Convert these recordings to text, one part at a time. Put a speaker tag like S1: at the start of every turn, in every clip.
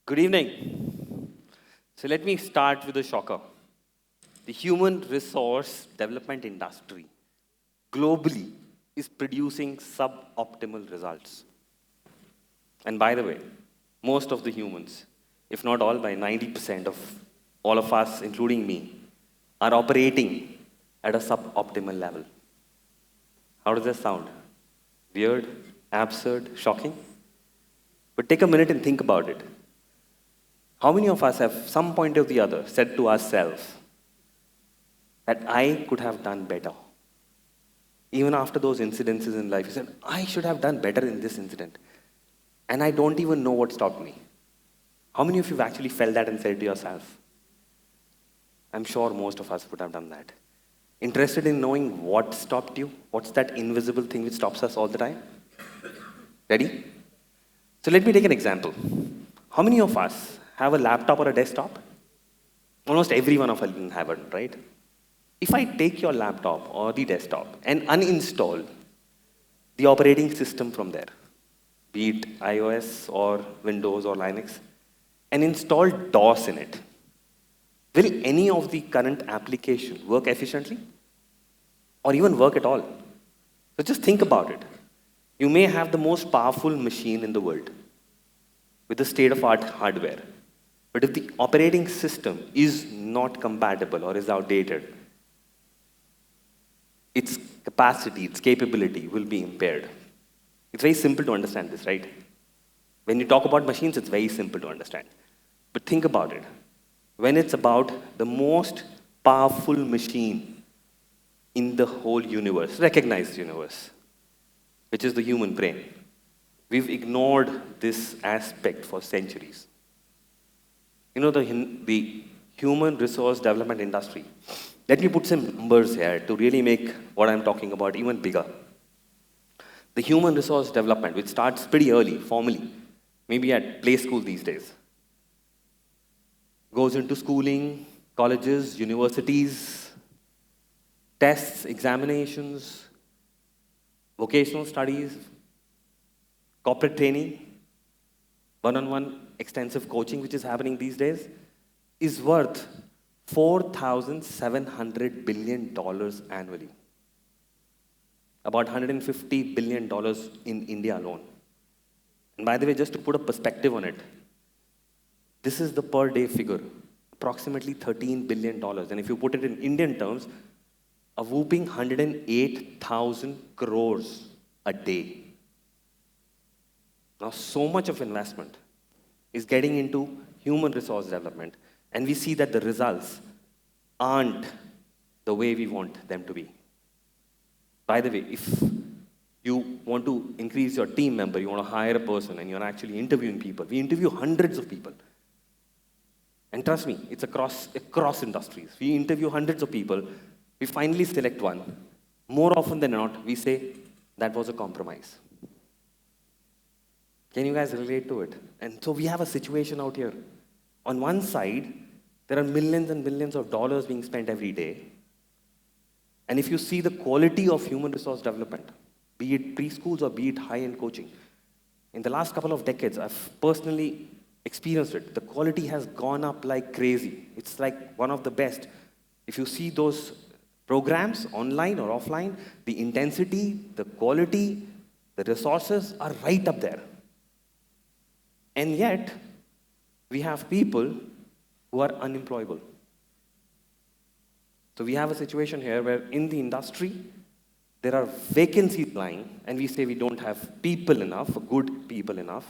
S1: Good evening. So let me start with a shocker. The human resource development industry globally is producing suboptimal results. And by the way, most of the humans, if not all, by 90% of all of us, including me, are operating at a suboptimal level. How does that sound? Weird, absurd, shocking? But take a minute and think about it. How many of us have, some point or the other, said to ourselves that I could have done better? Even after those incidences in life, you said, I should have done better in this incident. And I don't even know what stopped me. How many of you have actually felt that and said it to yourself? I'm sure most of us would have done that. Interested in knowing what stopped you? What's that invisible thing which stops us all the time? Ready? So let me take an example. How many of us have a laptop or a desktop? Almost every one of us have one, right? If I take your laptop or the desktop and uninstall the operating system from there, be it iOS or Windows or Linux, and install DOS in it, will any of the current application work efficiently? Or even work at all? So just think about it. You may have the most powerful machine in the world with the state-of-art hardware. But if the operating system is not compatible or is outdated, its capacity, its capability will be impaired. It's very simple to understand this, right? When you talk about machines, it's very simple to understand. But think about it. When it's about the most powerful machine in the whole universe, recognized universe, which is the human brain, we've ignored this aspect for centuries. You know, the human resource development industry. Let me put some numbers here to really make what I'm talking about even bigger. The human resource development, which starts pretty early, formally, maybe at play school these days, goes into schooling, colleges, universities, tests, examinations, vocational studies, corporate training, one-on-one extensive coaching, which is happening these days, is worth $4,700 billion annually. About $150 billion in India alone. And by the way, just to put a perspective on it, this is the per day figure, approximately $13 billion. And if you put it in Indian terms, a whooping 108,000 crores a day. Now, so much of investment is getting into human resource development, and we see that the results aren't the way we want them to be. By the way, if you want to increase your team member, you want to hire a person, and you're actually interviewing people, we interview hundreds of people. And trust me, it's across industries. We interview hundreds of people, we finally select one. More often than not, we say, that was a compromise. Can you guys relate to it? And so we have a situation out here. On one side, there are millions and millions of dollars being spent every day. And if you see the quality of human resource development, be it preschools or be it high-end coaching, in the last couple of decades, I've personally experienced it. The quality has gone up like crazy. It's like one of the best. If you see those programs, online or offline, the intensity, the quality, the resources are right up there. And yet, we have people who are unemployable. So we have a situation here where in the industry, there are vacancies lying, and we say we don't have people enough, good people enough.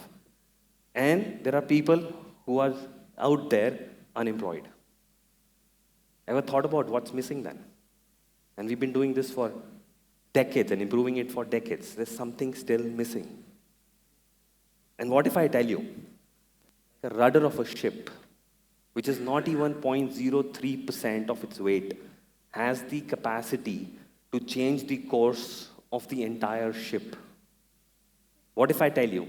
S1: And there are people who are out there unemployed. Ever thought about what's missing then? And we've been doing this for decades and improving it for decades. There's something still missing. And what if I tell you, the rudder of a ship, which is not even 0.03% of its weight, has the capacity to change the course of the entire ship? What if I tell you,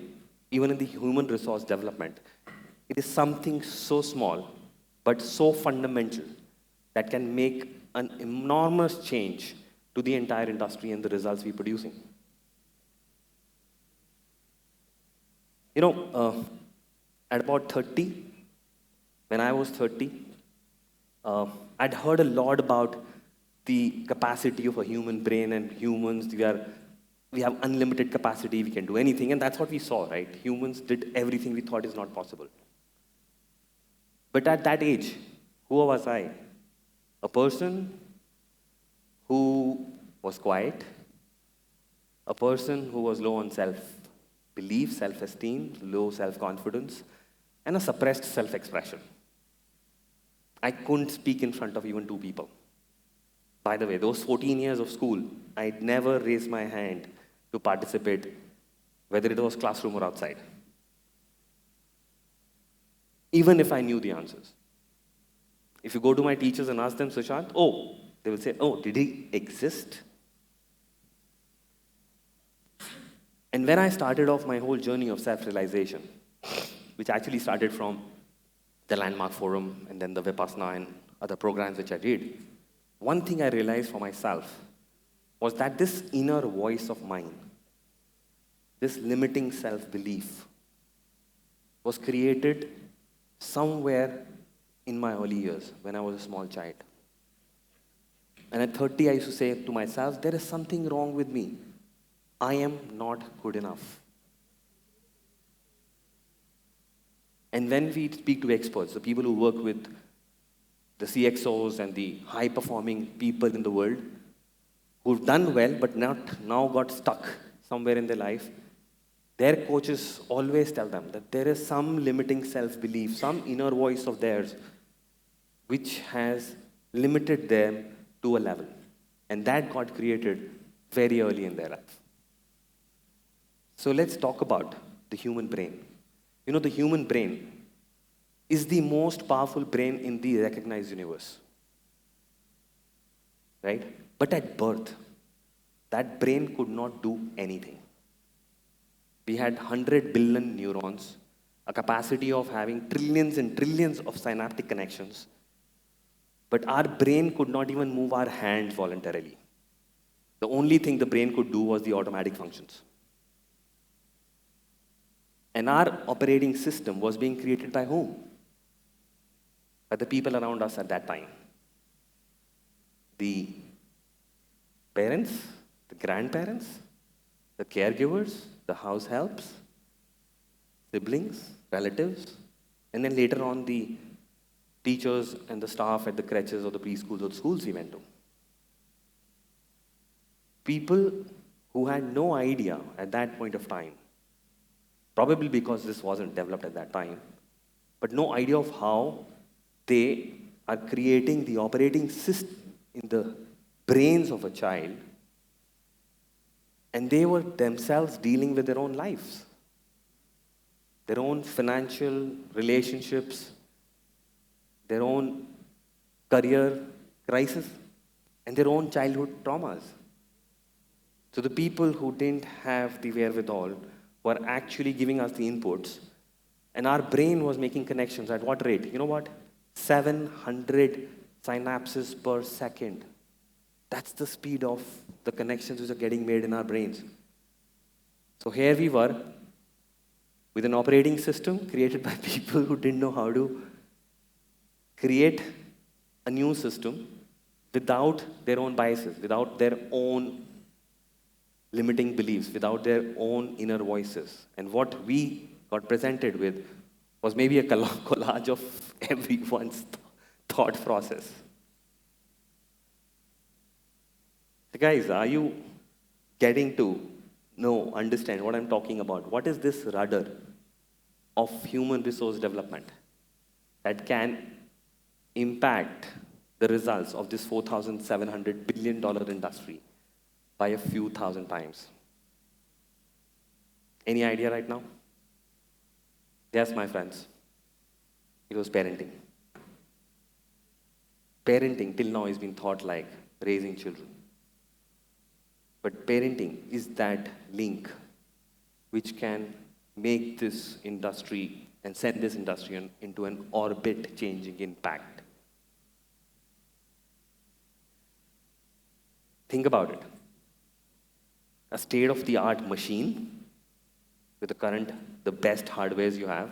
S1: even in the human resource development, it is something so small, but so fundamental, that can make an enormous change to the entire industry and the results we're producing? You know, At about 30, when I was 30, I'd heard a lot about the capacity of a human brain and humans. We have unlimited capacity, we can do anything, and that's what we saw, right? Humans did everything we thought is not possible. But at that age, who was I? A person who was quiet, a person who was low on self-belief, self-esteem, low self-confidence, and a suppressed self-expression. I couldn't speak in front of even two people. By the way, those 14 years of school, I'd never raised my hand to participate, whether it was classroom or outside, even if I knew the answers. If you go to my teachers and ask them, Sushant, oh, they will say, oh, did he exist? And when I started off my whole journey of self-realization, which actually started from the Landmark Forum and then the Vipassana and other programs which I did, one thing I realized for myself was that this inner voice of mine, this limiting self-belief, was created somewhere in my early years when I was a small child. And at 30, I used to say to myself, there is something wrong with me. I am not good enough. And when we speak to experts, the people who work with the CXOs and the high-performing people in the world who've done well but now got stuck somewhere in their life, their coaches always tell them that there is some limiting self-belief, some inner voice of theirs which has limited them to a level. And that got created very early in their life. So let's talk about the human brain. You know, the human brain is the most powerful brain in the recognized universe. Right? But at birth, that brain could not do anything. We had 100 billion neurons, a capacity of having trillions and trillions of synaptic connections. But our brain could not even move our hands voluntarily. The only thing the brain could do was the automatic functions. And our operating system was being created by whom? By the people around us at that time. The parents, the grandparents, the caregivers, the house helps, siblings, relatives, and then later on the teachers and the staff at the creches or the preschools or the schools we went to. People who had no idea at that point of time, probably because this wasn't developed at that time, but no idea of how they are creating the operating system in the brains of a child, and they were themselves dealing with their own lives, their own financial relationships, their own career crisis, and their own childhood traumas. So the people who didn't have the wherewithal were actually giving us the inputs, and our brain was making connections at what rate? You know what? 700 synapses per second. That's the speed of the connections which are getting made in our brains. So here we were with an operating system created by people who didn't know how to create a new system without their own biases, without their own limiting beliefs, without their own inner voices. And what we got presented with was maybe a collage of everyone's thought process. So guys, are you getting to understand what I'm talking about? What is this rudder of human resource development that can impact the results of this $4,700 billion industry by a few thousand times? Any idea right now? Yes, my friends. It was parenting. Parenting till now has been thought like raising children. But parenting is that link which can make this industry and send this industry into an orbit-changing impact. Think about it. A state-of-the-art machine with the best hardwares you have,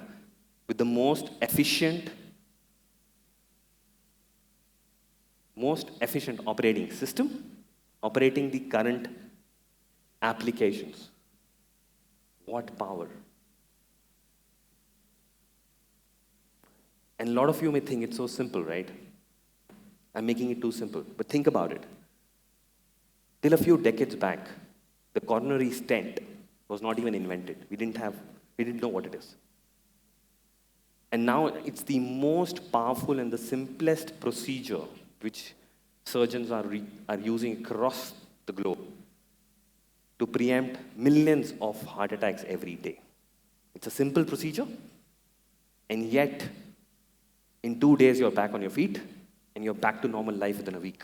S1: with the most efficient operating system, operating the current applications. What power! And a lot of you may think it's so simple, right? I'm making it too simple, but think about it. Till a few decades back, the coronary stent was not even invented. We didn't know what it is. And now it's the most powerful and the simplest procedure which surgeons are using across the globe to preempt millions of heart attacks every day. It's a simple procedure, and yet in 2 days you're back on your feet and you're back to normal life within a week.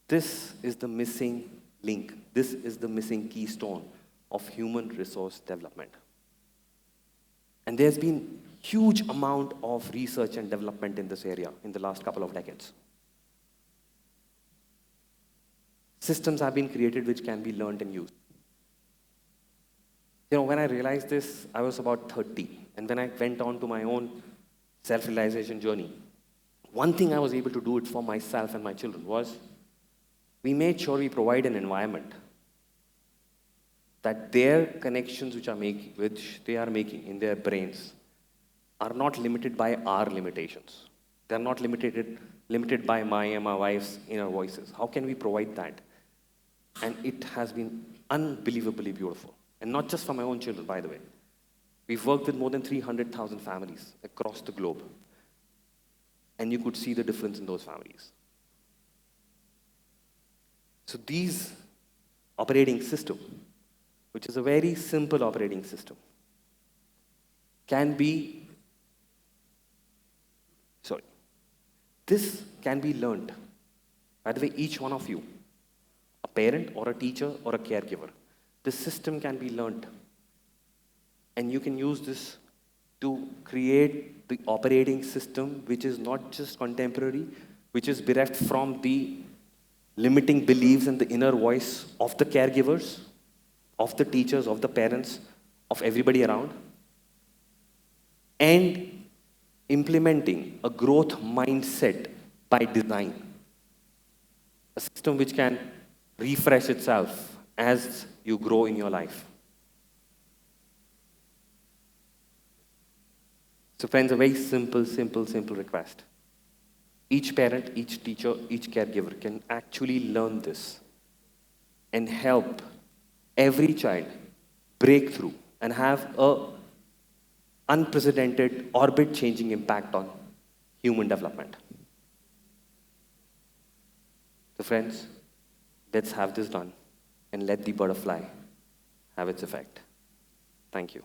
S1: This is the missing link. This is the missing keystone of human resource development. And there's been huge amount of research and development in this area in the last couple of decades. Systems have been created which can be learned and used. When I realized this, I was about 30. And when I went on to my own self-realization journey, one thing I was able to do it for myself and my children was, we made sure we provide an environment that their connections which they are making in their brains are not limited by our limitations. They're not limited by my and my wife's inner voices. How can we provide that? And it has been unbelievably beautiful. And not just for my own children, by the way. We've worked with more than 300,000 families across the globe. And you could see the difference in those families. So these operating system, which is a very simple operating system, this can be learned. By the way, each one of you, a parent or a teacher or a caregiver, this system can be learned. And you can use this to create the operating system which is not just contemporary, which is bereft from the limiting beliefs and the inner voice of the caregivers, of the teachers, of the parents, of everybody around, and implementing a growth mindset by design. A system which can refresh itself as you grow in your life. So friends, a very simple request. Each parent, each teacher, each caregiver can actually learn this and help every child break through and have a unprecedented, orbit-changing impact on human development. So friends, let's have this done and let the butterfly have its effect. Thank you.